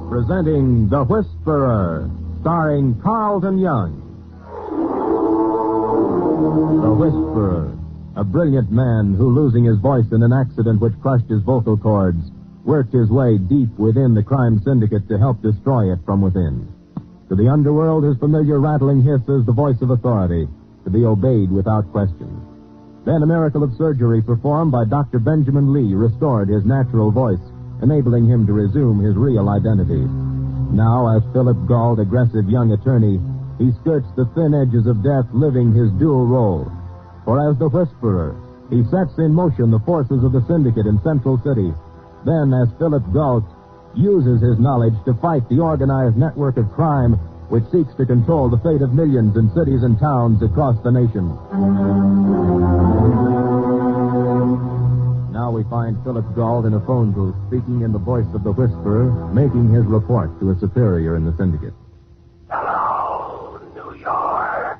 Presenting The Whisperer, starring Carleton Young. The Whisperer, a brilliant man who, losing his voice in an accident which crushed his vocal cords, worked his way deep within the crime syndicate to help destroy it from within. To the underworld, his familiar rattling hiss is the voice of authority, to be obeyed without question. Then a miracle of surgery performed by Dr. Benjamin Lee restored his natural voice, enabling him to resume his real identity. Now, as Philip Gault, aggressive young attorney, he skirts the thin edges of death, living his dual role. For as the Whisperer, he sets in motion the forces of the syndicate in Central City. Then, as Philip Gault, uses his knowledge to fight the organized network of crime which seeks to control the fate of millions in cities and towns across the nation. Now we find Philip Gault in a phone booth, speaking in the voice of the Whisperer, making his report to a superior in the syndicate. Hello, New York.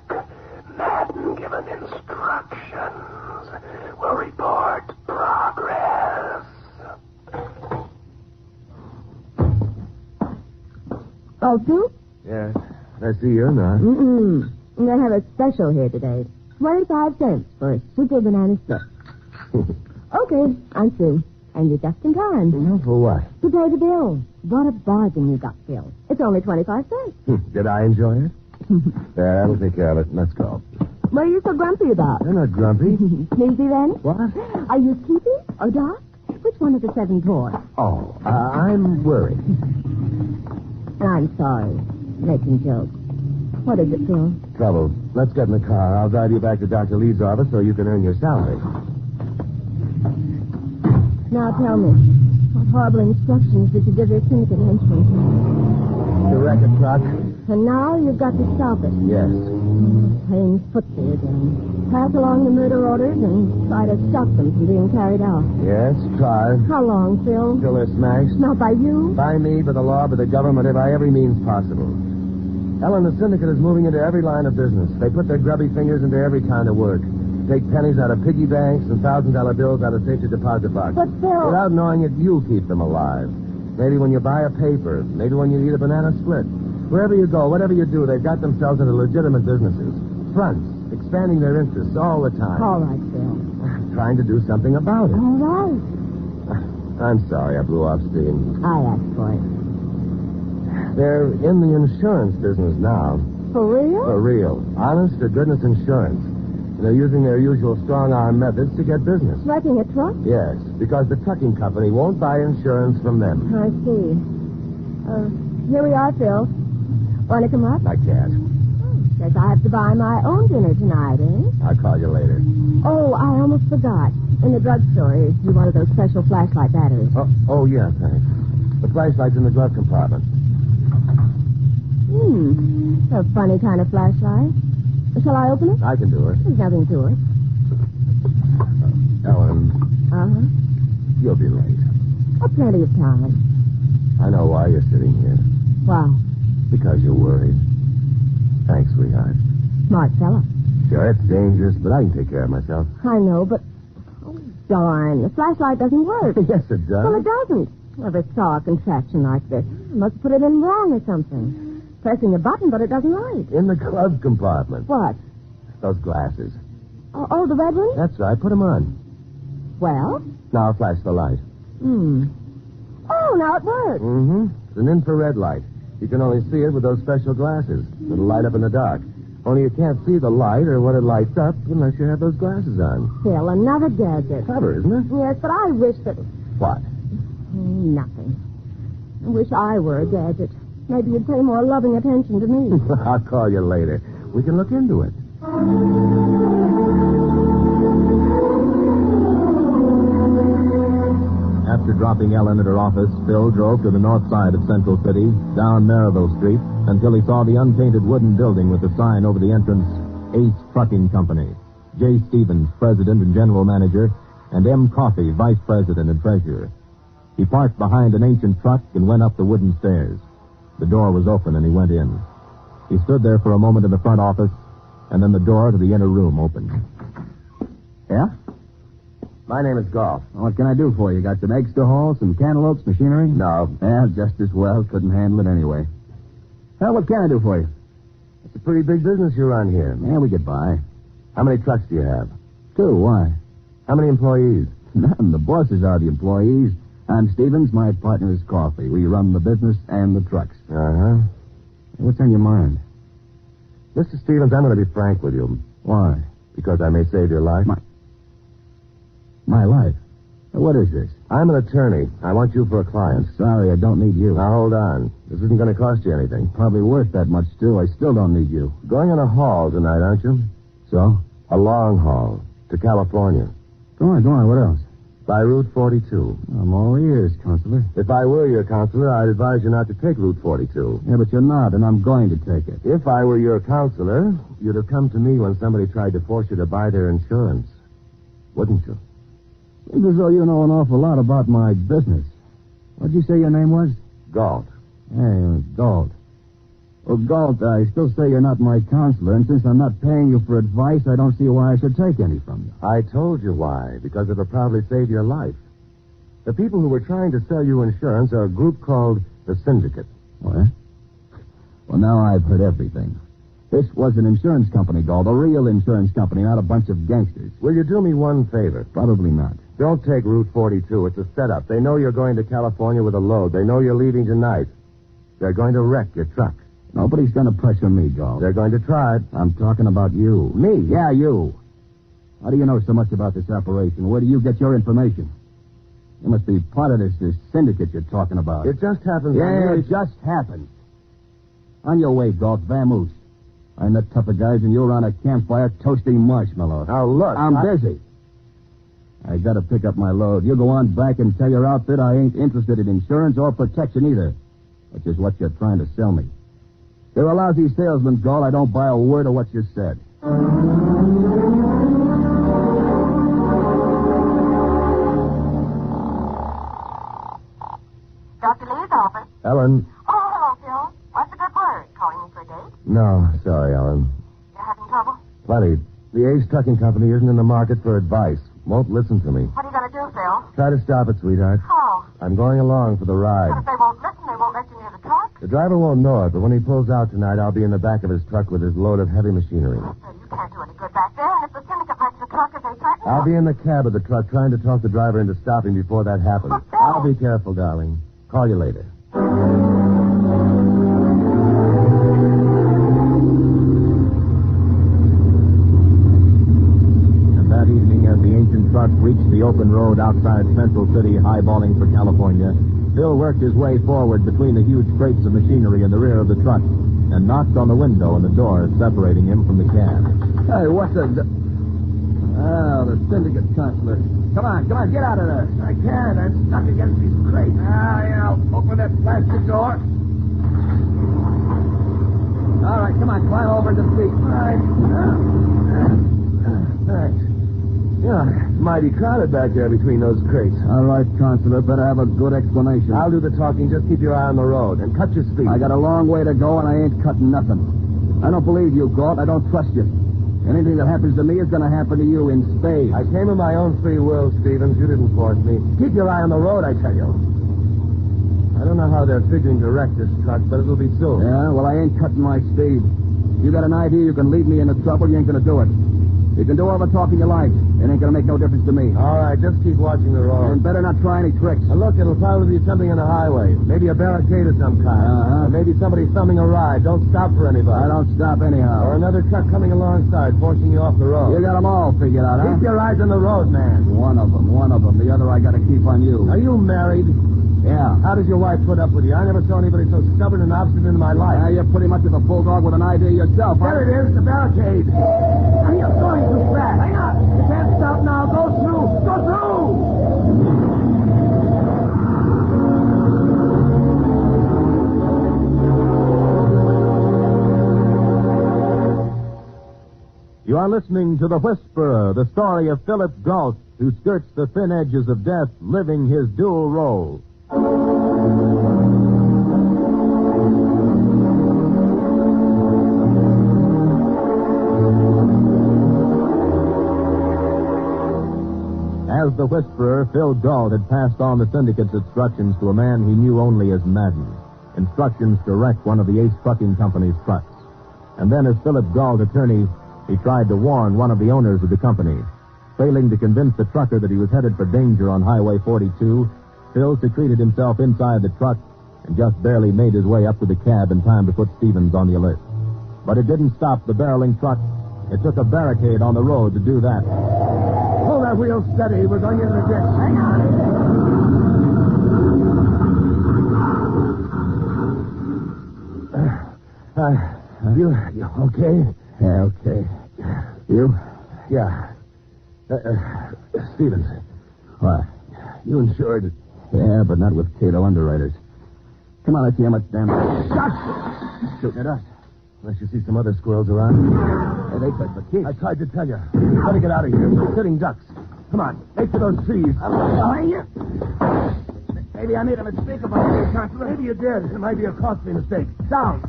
Madden given instructions. Will report progress. Oh, Sue? Yes. I see you now. I'm going to have a special here today. 25 cents for a super banana split. Okay, I'm Sue. And you're just in time. No, for what? To pay the bill. What a bargain you got, Phil. It's only 25 cents. Did I enjoy it? Yeah, that'll take care of it. Let's go. What are you so grumpy about? You're not grumpy. Sneezy then? What? Are you sleepy or dark? Which one of the 7 poor? Oh, I'm worried. I'm sorry. Making jokes. What is it, Phil? Trouble. Let's get in the car. I'll drive you back to Dr. Lee's office so you can earn your salary. Now tell me, what horrible instructions did you give your syndicate henchmen? To wreck a truck? And now you've got to stop it. Yes. Playing footsie again. Pass along the murder orders and try to stop them from being carried out. Yes, try. How long, Phil? Till they're smashed. Not by you? By me, by the law, by the government, and by every means possible. Ellen, the syndicate is moving into every line of business. They put their grubby fingers into every kind of work. Take pennies out of piggy banks and $1,000 bills out of safety deposit boxes. But, Phil... Without knowing it, you keep them alive. Maybe when you buy a paper. Maybe when you eat a banana split. Wherever you go, whatever you do, they've got themselves into legitimate businesses. Fronts, expanding their interests all the time. All right, Phil. Trying to do something about it. All right. I'm sorry I blew off steam. I asked for it. They're in the insurance business now. For real? For real. Honest to goodness insurance. And they're using their usual strong-arm methods to get business. Wrecking a truck? Yes, because the trucking company won't buy insurance from them. I see. Here we are, Phil. Want to come up? I can't. Guess I have to buy my own dinner tonight, eh? I'll call you later. Oh, I almost forgot. In the drugstore, you wanted those special flashlight batteries. Oh, yeah, thanks. The flashlight's in the glove compartment. A funny kind of flashlight. Shall I open it? I can do it. There's nothing to it. Ellen, Uh-huh. you'll be late. Oh, plenty of time. I know why you're sitting here. Why? Because you're worried. Thanks, sweetheart. Smart fella. Sure, it's dangerous, but I can take care of myself. I know, but... Oh, darn. The flashlight doesn't work. Yes, it does. Well, it doesn't. Never saw a contraption like this. I must put it in wrong or something. Pressing a button, but it doesn't light. In the glove compartment. What? Those glasses. Oh, the red one? That's right. Put them on. Well? Now flash the light. Oh, now it works. Mm-hmm. It's an infrared light. You can only see it with those special glasses. It'll light up in the dark. Only you can't see the light or what it lights up unless you have those glasses on. Phil, another gadget. Clever, isn't it? Yes, but I wish that... What? Nothing. I wish I were a gadget. Maybe you'd pay more loving attention to me. I'll call you later. We can look into it. After dropping Ellen at her office, Phil drove to the north side of Central City, down Maryville Street, until he saw the unpainted wooden building with the sign over the entrance, Ace Trucking Company. J. Stevens, president and general manager, and M. Coffey, vice president and treasurer. He parked behind an ancient truck and went up the wooden stairs. The door was open and he went in. He stood there for a moment in the front office, and then the door to the inner room opened. Yeah? My name is Gault. What can I do for you? Got some eggs to haul, some cantaloupes, machinery? No. Yeah, just as well. Couldn't handle it anyway. Well, what can I do for you? It's a pretty big business you run here. Yeah, we get by. How many trucks do you have? 2, why? How many employees? None. The bosses are the employees. I'm Stevens. My partner is Coffey. We run the business and the trucks. Uh-huh. What's on your mind? Mr. Stevens, I'm going to be frank with you. Why? Because I may save your life. My life? What is this? I'm an attorney. I want you for a client. Sorry, I don't need you. Now, hold on. This isn't going to cost you anything. Probably worth that much, too. I still don't need you. Going on a haul tonight, aren't you? So? A long haul. To California. Go on. What else? By Route 42. I'm all ears, Counselor. If I were your counselor, I'd advise you not to take Route 42. Yeah, but you're not, and I'm going to take it. If I were your counselor, you'd have come to me when somebody tried to force you to buy their insurance. Wouldn't you? Seems as though you know an awful lot about my business. What'd you say your name was? Gault. Hey, Gault. Well, Gault, I still say you're not my counselor, and since I'm not paying you for advice, I don't see why I should take any from you. I told you why, because it'll probably save your life. The people who were trying to sell you insurance are a group called the Syndicate. What? Well, now I've heard everything. This was an insurance company, Gault, a real insurance company, not a bunch of gangsters. Will you do me one favor? Probably not. Don't take Route 42. It's a setup. They know you're going to California with a load. They know you're leaving tonight. They're going to wreck your truck. Nobody's going to pressure me, Gault. They're going to try it. I'm talking about you. Me? Yeah, you. How do you know so much about this operation? Where do you get your information? You must be part of this syndicate you're talking about. It just happens. Yeah, it just happens. On your way, Gault. Vamoose. I'm the tougher guys, and you're around a campfire toasting marshmallows. Now, look. I'm busy. I got to pick up my load. You go on back and tell your outfit I ain't interested in insurance or protection either, which is what you're trying to sell me. You're a lousy salesman, Gault. I don't buy a word of what you said. Dr. Lee's office. Ellen. Oh, hello, Phil. What's a good word? Calling me for a date? No, sorry, Ellen. You're having trouble? Plenty. The Ace Trucking Company isn't in the market for advice. Won't listen to me. What are you going to do, Phil? Try to stop it, sweetheart. How? I'm going along for the But ride. if they won't listen, they won't let you near the truck. The driver won't know it, but when he pulls out tonight, I'll be in the back of his truck with his load of heavy machinery. Well, you can't do any good back there, and if the syndicate wrecks the truck as they threatened... I'll be in the cab of the truck trying to talk the driver into stopping before that happens. But, Phil... I'll be careful, darling. Call you later. That evening, as the ancient truck reached the open road outside Central City, highballing for California, Phil worked his way forward between the huge crates of machinery in the rear of the truck and knocked on the window and the door separating him from the cab. Hey, what's the... Oh, the syndicate counselor. Come on, get out of there. I can't. I'm stuck against these crates. Yeah, I'll open that plastic door. All right, come on, climb over the seat. All right. Thanks. Yeah, mighty crowded back there between those crates. All right, Counselor, better have a good explanation. I'll do the talking. Just keep your eye on the road and cut your speed. I got a long way to go, and I ain't cutting nothing. I don't believe you, Gault. I don't trust you. Anything that happens to me is going to happen to you in spades. I came of my own free will, Stevens. You didn't force me. Keep your eye on the road, I tell you. I don't know how they're figuring to wreck this truck, but it'll be soon. Yeah, well, I ain't cutting my speed. You got an idea you can lead me into trouble, you ain't going to do it. You can do all the talking you like. It ain't gonna make no difference to me. All right, just keep watching the road. And better not try any tricks. Now, look, it'll probably be something on the highway. Maybe a barricade of some kind. Uh-huh. Or maybe somebody thumbing a ride. Don't stop for anybody. I don't stop Or anyhow. another truck coming alongside, forcing you off the road. You got them all figured out, huh? Keep your eyes on the road, man. One of them. The other I gotta keep on you. Are you married? Yeah. How does your wife put up with you? I never saw anybody so stubborn and obstinate in my life. Now, you're pretty much of a bulldog with an idea yourself, huh? There it is, the barricade. Now, you're going too fast. Hang on. You can't stop now. Go through. Go through. You are listening to The Whisperer, the story of Philip Gault, who skirts the thin edges of death, living his dual role. As the Whisperer, Phil Gault had passed on the syndicate's instructions to a man he knew only as Madden. Instructions to wreck one of the Ace Trucking Company's trucks. And then, as Philip Gault, attorney, he tried to warn one of the owners of the company. Failing to convince the trucker that he was headed for danger on Highway 42, Phil secreted himself inside the truck and just barely made his way up to the cab in time to put Stevens on the alert. But it didn't stop the barreling truck. It took a barricade on the road to do that. Hold that wheel steady. We're going into the ditch. Hang on. You okay? Yeah, okay. You? Yeah. Stevens. What? You insured. Yeah, but not with Cato underwriters. Come on, let's see how much damage. Shot! Shooting at us. Unless you see some other squirrels around. Hey, they touched the key. I tried to tell you. Better get out of here. We're sitting ducks. Come on. Make for those trees. I'm behind you. Maybe I made a mistake about you, Constable. Maybe you did. It might be a costly mistake. Down.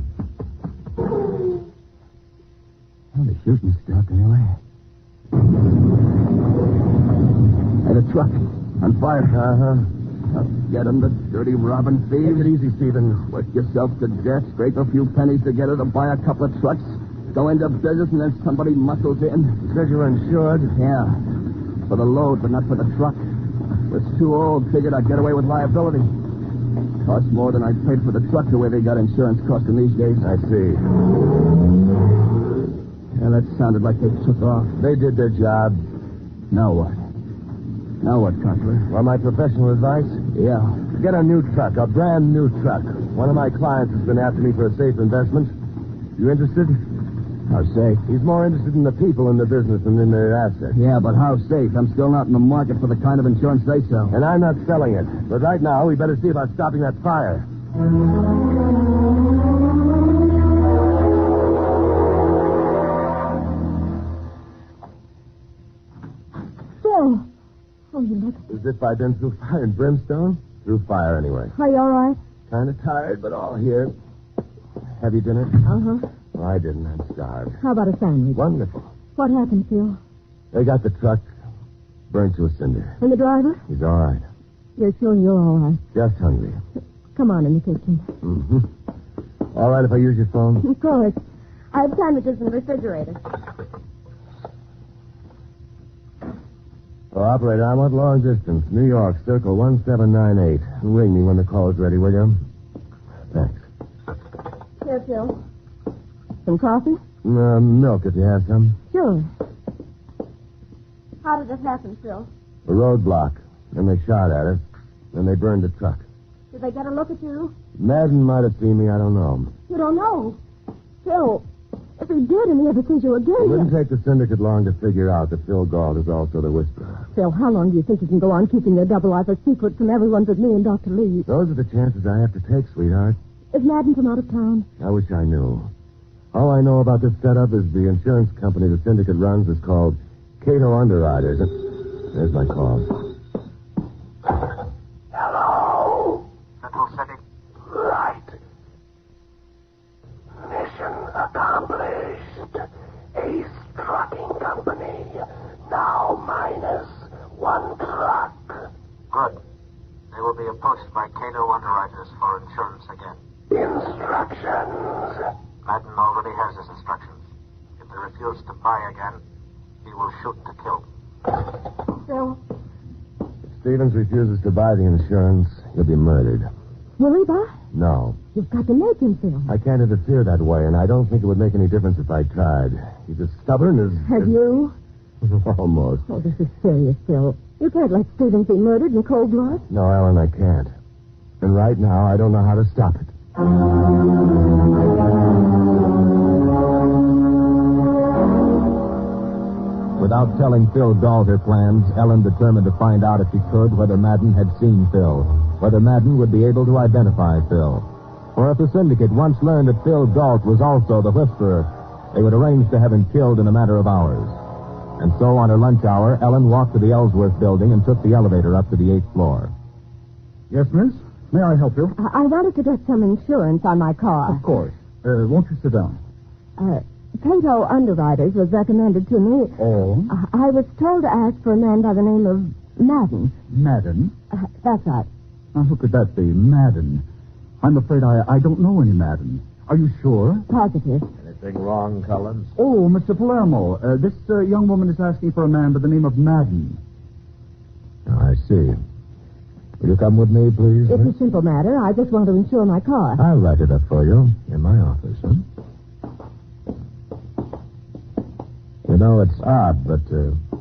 Well, the shooting stopped anyway. Hey, the truck. On fire. Uh-huh. Get him, the dirty robbing thieves. Take it easy, Stephen. Work yourself to death, scrape a few pennies together to buy a couple of trucks, go into business, and then somebody muscles in. You said you were insured. Yeah. For the load, but not for the truck. Was too old, figured I'd get away with liability. Cost more than I paid for the truck the way they got insurance costing these days. I see. Yeah, that sounded like they took off. They did their job. Now what? Now what, Counselor? Want my professional advice? Yeah. Get a new truck, a brand new truck. One of my clients has been after me for a safe investment. You interested? How safe? He's more interested in the people in the business than in their assets. Yeah, but how safe? I'm still not in the market for the kind of insurance they sell. And I'm not selling it. But right now, we better see about stopping that fire. Phil. Oh, you look. As if I'd been through fire and brimstone. Through fire, anyway. Are you all right? Kind of tired, but all here. Have you dinner? Uh-huh. Oh, I didn't. I'm starved. How about a sandwich? Wonderful. What happened, Phil? They got the truck burnt to a cinder. And the driver? He's all right. You're sure you're all right? Just hungry. Come on in the kitchen. Mm-hmm. All right if I use your phone? Of course. I have sandwiches in the refrigerator. Oh, operator, I want long distance. New York, circle 1798. Ring me when the call's ready, will you? Thanks. Here, Phil. Some coffee? Milk, if you have some. Sure. How did it happen, Phil? A roadblock. Then they shot at us. Then they burned the truck. Did they get a look at you? Madden might have seen me, I don't know. You don't know. Phil, if he did and he ever sees you again... It wouldn't take the syndicate long to figure out that Phil Gault is also the Whisperer. Phil, how long do you think you can go on keeping your double life a secret from everyone but me and Dr. Lee? Those are the chances I have to take, sweetheart. Is Madden from out of town? I wish I knew. All I know about this setup is the insurance company the syndicate runs is called Cato Underwriters. There's my call. Hello? Central City? Right. Mission accomplished. Ace Trucking Company. Now minus one truck. Good. They will be approached by Cato Underwriters for insurance again. Instructions. Madden already has his instructions. If they refuse to buy again, He will shoot to kill. Phil, If Stevens refuses to buy the insurance, he'll be murdered. will he buy? No. You've got to make him, Phil. I can't interfere that way, and I don't think it would make any difference if I tried. He's as stubborn as... Have you? Almost. Oh, this is serious, Phil. You can't let Stevens be murdered in cold blood. No, Ellen, I can't. And right now, I don't know how to stop it. Without telling Phil Gault her plans, Ellen determined to find out if she could whether Madden had seen Phil, whether Madden would be able to identify Phil. Or if the syndicate once learned that Phil Gault was also the Whisperer, they would arrange to have him killed in a matter of hours. And so, on her lunch hour, Ellen walked to the Ellsworth building and took the elevator up to the 8th floor. Yes, miss? May I help you? I wanted to get some insurance on my car. Of course. Won't you sit down? Cato Underwriters was recommended to me. Oh? I was told to ask for a man by the name of Madden. Madden? That's right. Now, who could that be? Madden. I'm afraid I don't know any Madden. Are you sure? Positive. Anything wrong, Collins? Oh, Mr. Palermo, this young woman is asking for a man by the name of Madden. I see. Will you come with me, please? It's miss? a simple matter. I just want to insure my car. I'll write it up for you in my office, huh? You know, it's odd, but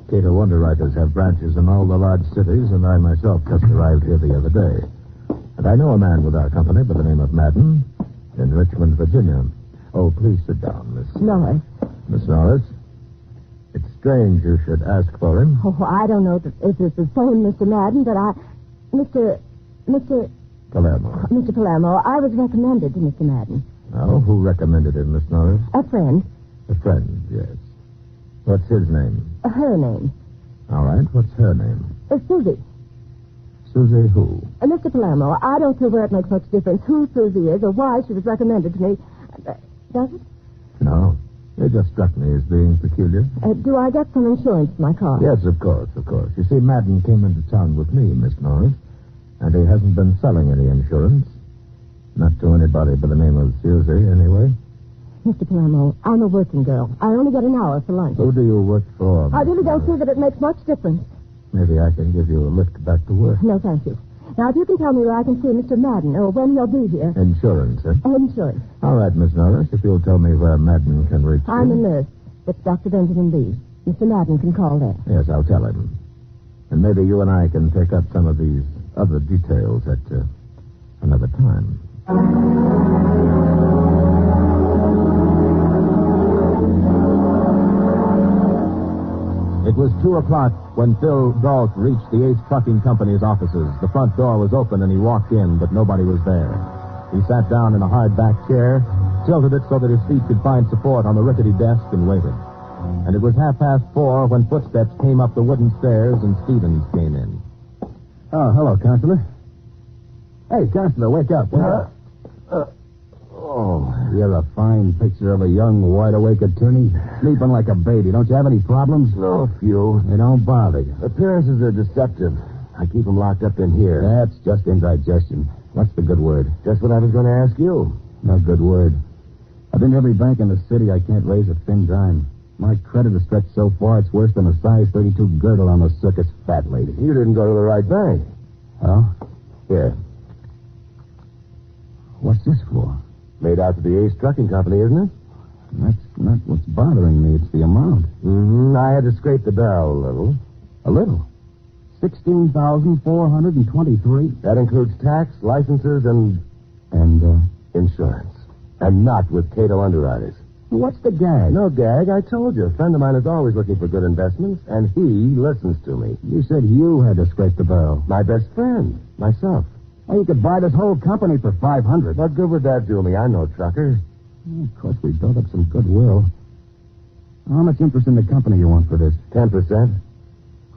Cato Underwriters have branches in all the large cities, and I myself just arrived here the other day. And I know a man with our company by the name of Madden in Richmond, Virginia. Oh, please sit down, Miss... Norris. Miss Norris. It's strange you should ask for him. Oh, I don't know if it's the same Mr. Madden, but Mr. Palermo, I was recommended to Mr. Madden. Oh, who recommended him, Miss Norris? A friend. A friend, yes. What's his name? Her name. All right, what's her name? Susie. Susie who? Mr. Palermo, I don't see where it makes much difference who Susie is or why she was recommended to me. Does it? No. It just struck me as being peculiar. Do I get some insurance for my car? Yes, of course, of course. You see, Madden came into town with me, Miss Norris, and he hasn't been selling any insurance. Not to anybody by the name of Susie, anyway. Mr. Palermo, I'm a working girl. I only get an hour for lunch. Who do you work for? I really don't see that it makes much difference. Maybe I can give you a lift back to work. No, thank you. Now, if you can tell me where I can see Mr. Madden or when he'll be here. Insurance, eh? Insurance. All right, Miss Norris, if you'll tell me where Madden can reach you. I'm a nurse. It's Dr. Benjamin Lee. Mr. Madden can call there. Yes, I'll tell him. And maybe you and I can take up some of these other details at another time. It was 2 o'clock when Phil Gault reached the Ace Trucking Company's offices. The front door was open and he walked in, but nobody was there. He sat down in a hard-back chair, tilted it so that his feet could find support on the rickety desk, and waited. And it was 4:30 when footsteps came up the wooden stairs and Stevens came in. Oh, hello, Counselor. Hey, Counselor, wake up. Wake up. You're a fine picture of a young, wide-awake attorney. Sleeping like a baby. Don't you have any problems? No, few. They don't bother you. Appearances are deceptive. I keep them locked up in here. That's just indigestion. What's the good word? Just what I was going to ask you. No good word. I've been to every bank in the city. I can't raise a thin dime. My credit is stretched so far, it's worse than a size 32 girdle on the circus fat lady. You didn't go to the right bank. Oh? Here. What's this for? Made out to the Ace Trucking Company, isn't it? That's not what's bothering me. It's the amount. Mm-hmm. I had to scrape the barrel a little. A little. $16,423. That includes tax, licenses, and insurance. And not with Cato Underwriters. What's the gag? No gag, I told you. A friend of mine is always looking for good investments, and he listens to me. You said you had to scrape the barrel. My best friend. Myself. Well, you could buy this whole company for $500. What good would that do me? I'm no trucker. Well, of course, we built up some goodwill. How much interest in the company you want for this? 10%.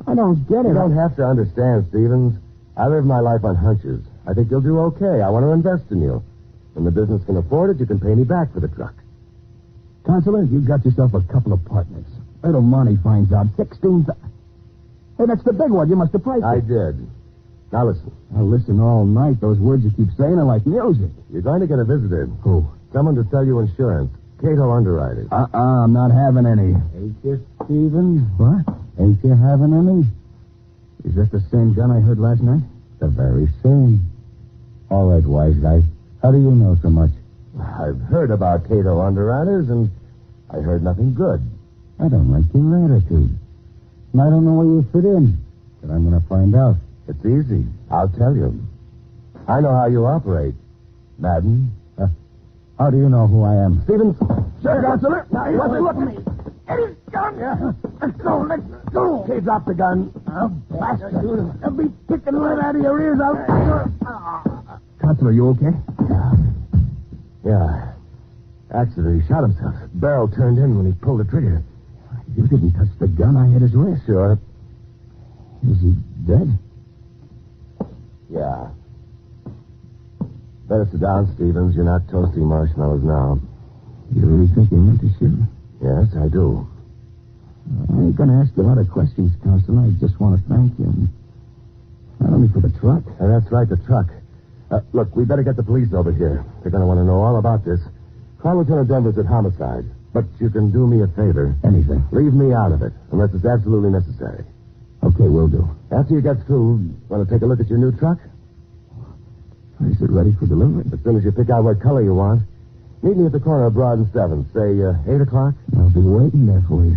I don't get it. You don't have to understand, Stevens. I live my life on hunches. I think you'll do okay. I want to invest in you. When the business can afford it, you can pay me back for the truck. Counselor, you got yourself a couple of partners. Little money finds out. 16. Hey, that's the big one. You must have priced it. I did. Now listen. I'll listen all night. Those words you keep saying are like music. You're going to get a visitor. Who? Someone to sell you insurance. Cato Underwriters. I'm not having any. Ain't you? Stephen? What? Ain't you having any? Is that the same gun I heard last night? The very same. All right, wise guy. How do you know so much? I've heard about Cato underwriters, and I heard nothing good. I don't like your attitude. And I don't know where you fit in. But I'm going to find out. It's easy. I'll tell you. I know how you operate. Madden. How do you know who I am? Stevens. Sir, Counselor. Now, he wasn't looking at me. Get his gun. Yeah. Let's go. Okay, drop the gun. Oh, bastard. I'll be picking lead out of your ears. Counselor, you okay? Yeah. Actually, he shot himself. Barrel turned in when he pulled the trigger. You didn't touch the gun. I hit his wrist. Sure. Is he dead? Yeah. Better sit down, Stevens. You're not toasting marshmallows now. You really think he meant to shoot? Yes, I do. I ain't going to ask you a lot of questions, Counselor. I just want to thank you. Not only for the truck. That's right, the truck. Look, we better get the police over here. They're going to want to know all about this. Call Lieutenant Denver's at homicide. But you can do me a favor. Anything. Leave me out of it, unless it's absolutely necessary. Okay, will do. After you get through, want to take a look at your new truck? Is it ready for delivery? As soon as you pick out what color you want. Meet me at the corner of Broad and 7th. Say, 8 o'clock? I'll be waiting there for you.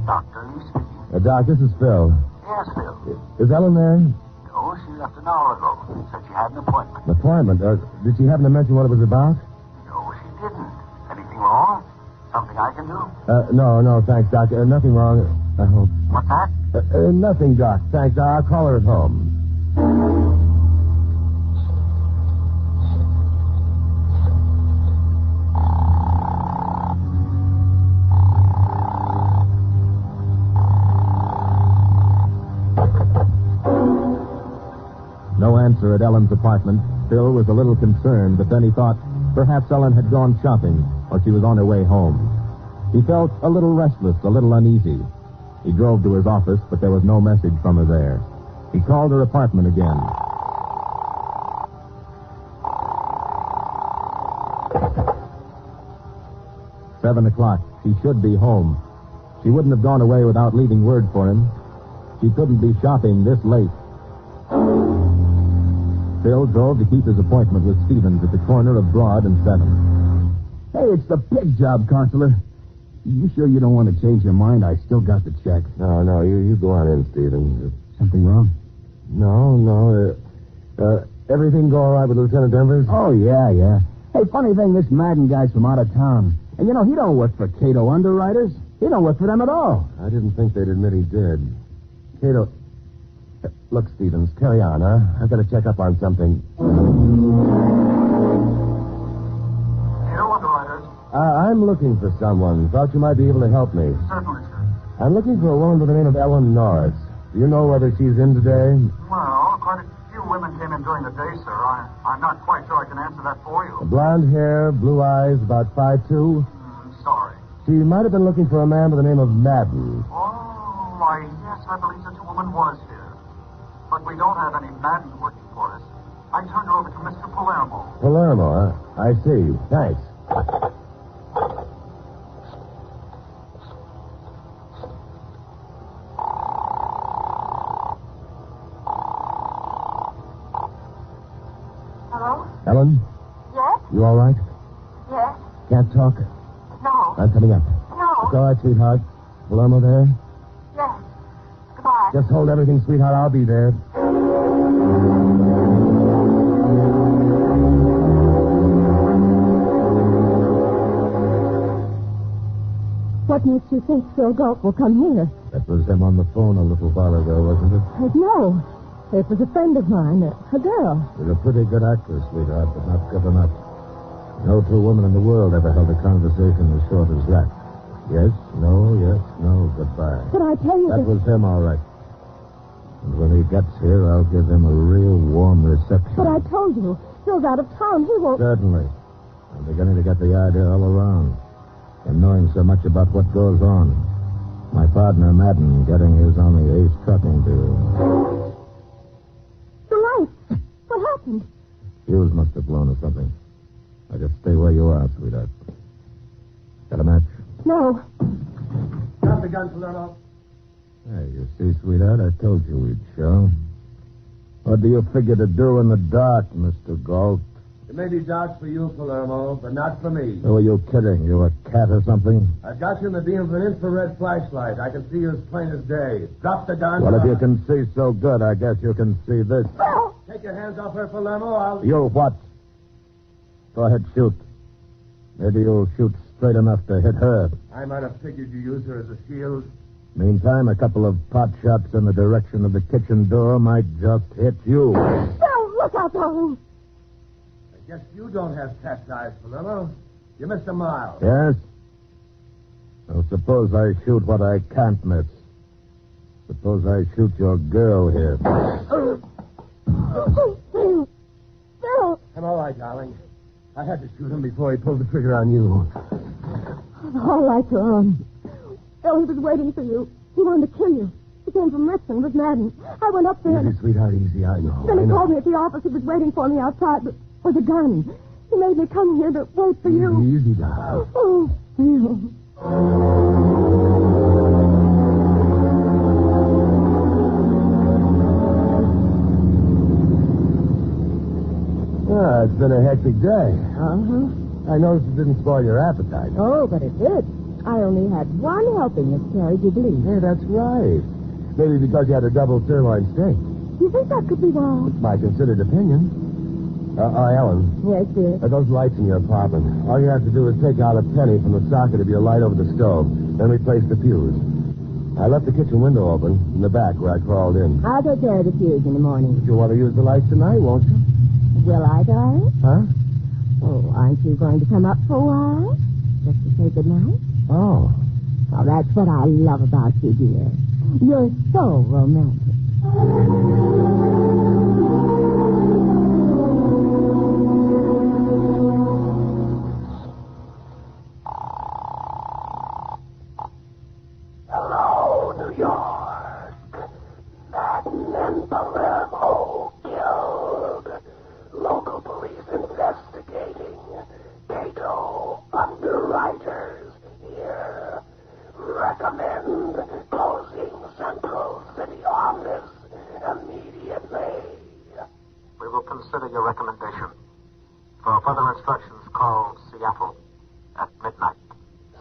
Doctor, you speaking? Doc, this is Phil. Yes, Phil. Is Ellen there? No, she left an hour ago. Said she had an appointment. An appointment? Did she happen to mention what it was about? No, she didn't. Anything wrong? Something I can do? No, thanks, Doc. Nothing wrong. I hope. What's that? Nothing, Doc. Thanks. I'll call her at home. No answer at Ellen's apartment. Phil was a little concerned, but then he thought perhaps Ellen had gone shopping or she was on her way home. He felt a little restless, a little uneasy. He drove to his office, but there was no message from her there. He called her apartment again. "7 o'clock. She should be home. She wouldn't have gone away without leaving word for him. She couldn't be shopping this late." Phil drove to keep his appointment with Stevens at the corner of Broad and 7th. Hey, it's the pig job, Counselor. You sure you don't want to change your mind? I still got the check. No, you go on in, Stevens. Something wrong? No. Everything go all right with Lieutenant Denver's? Oh, yeah. Hey, funny thing, this Madden guy's from out of town. And, he don't work for Cato Underwriters. He don't work for them at all. I didn't think they'd admit he did. Cato... Look, Stevens, carry on, huh? I've got to check up on something. Cato Underwriters? I'm looking for someone. Thought you might be able to help me. Certainly, sir. I'm looking for a woman by the name of Ellen Norris. Do you know whether she's in today? Well, quite a few women came in during the day, sir. I'm not quite sure I can answer that for you. Blonde hair, blue eyes, about 5'2". Sorry. She might have been looking for a man by the name of Madden. Oh, yes, I believe such a woman was here. But we don't have any Madden working for us. I turned her over to Mr. Palermo. Palermo, huh? I see. Thanks. Hello? Ellen, Yes? you all right? Yes? Can't talk? No. I'm coming up. No. It's all right, sweetheart. Palermo there? Yes. Goodbye. Just hold everything, sweetheart. I'll be there. What makes you think Phil Gault will come here? That was him on the phone a little while ago, wasn't it? No. It was a friend of mine, a girl. She's a pretty good actress, sweetheart, but not good enough. No two women in the world ever held a conversation as short as that. Yes, no, goodbye. But I tell you That was him, all right. And when he gets here, I'll give him a real warm reception. But I told you, Phil's out of town. He won't... Certainly. I'm beginning to get the idea all around. And knowing so much about what goes on. My partner, Madden, getting his on the Ace trucking deal. fuse must have blown or something. Now just stay where you are, sweetheart. Got a match? No. Drop the gun, Palermo. Hey, you see, sweetheart, I told you we'd show. What do you figure to do in the dark, Mr. Gault? It may be dark for you, Palermo, but not for me. Who are you kidding? You a cat or something? I've got you in the beam of an infrared flashlight. I can see you as plain as day. Drop the gun. Well, if you can see so good, I guess you can see this. Take your hands off her, Palermo. You what? Go ahead, shoot. Maybe you'll shoot straight enough to hit her. I might have figured you use her as a shield. Meantime, a couple of pot shots in the direction of the kitchen door might just hit you. No, look out, darling. I guess you don't have cat's eyes, Palermo. You missed a mile. Yes? Well, suppose I shoot what I can't miss. Suppose I shoot your girl here. Phil. I'm all right, darling. I had to shoot him before he pulled the trigger on you. All right, you're on. Phil, he was waiting for you. He wanted to kill you. He came from Richmond with Madden. I went up there. Easy, sweetheart, easy. I know. Then he called me at the office. He was waiting for me outside with a gun. He made me come here to wait for you. Easy, darling. Oh, Phil. It's been a hectic day. Uh-huh. I noticed it didn't spoil your appetite. Oh, but it did. I only had one helping of Terry Jubilee. Hey, that's right. Maybe because you had a double sirloin steak. You think that could be wrong? It's my considered opinion. Ellen, Yes, dear. those lights in your apartment. All you have to do is take out a penny from the socket of your light over the stove, then replace the fuse. I left the kitchen window open in the back where I crawled in. I'll take care of the fuse in the morning. You'll want to use the lights tonight, won't you? Will I, darling? Huh? Oh, aren't you going to come up for a while? Just to say good night? Oh. Oh, that's what I love about you, dear. You're so romantic. Hello, New York. Madden and Palermo killed. Local police investigating. Cato underwriters here. Recommend closing Central City office immediately. We will consider your recommendation. For further instructions, call Seattle at midnight.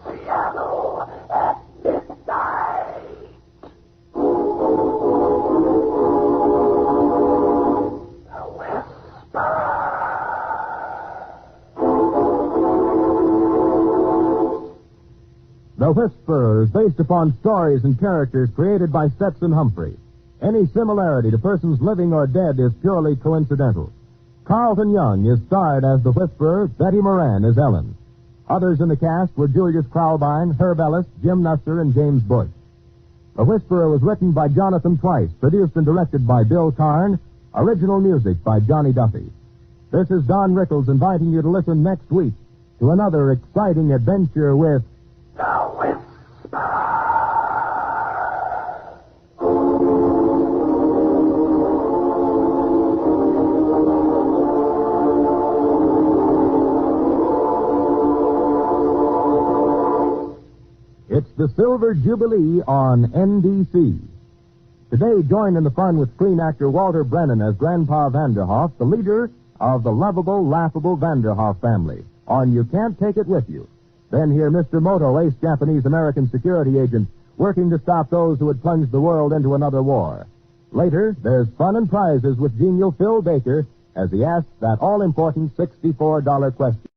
Seattle at midnight. A whisper. The Whisperer is based upon stories and characters created by Stetson Humphrey. Any similarity to persons living or dead is purely coincidental. Carleton Young is starred as the Whisperer, Betty Moran as Ellen. Others in the cast were Julius Kralbein, Herb Ellis, Jim Nusser, and James Bush. The Whisperer was written by Jonathan Twice, produced and directed by Bill Karn, original music by Johnny Duffy. This is Don Rickles inviting you to listen next week to another exciting adventure with The Whisper. It's the Silver Jubilee on NBC. Today, join in the fun with screen actor Walter Brennan as Grandpa Vanderhoff, the leader of the lovable, laughable Vanderhoff family, on You Can't Take It With You. Then hear Mr. Moto, ace Japanese-American security agent, working to stop those who had plunged the world into another war. Later, there's fun and prizes with genial Phil Baker as he asks that all-important $64 question.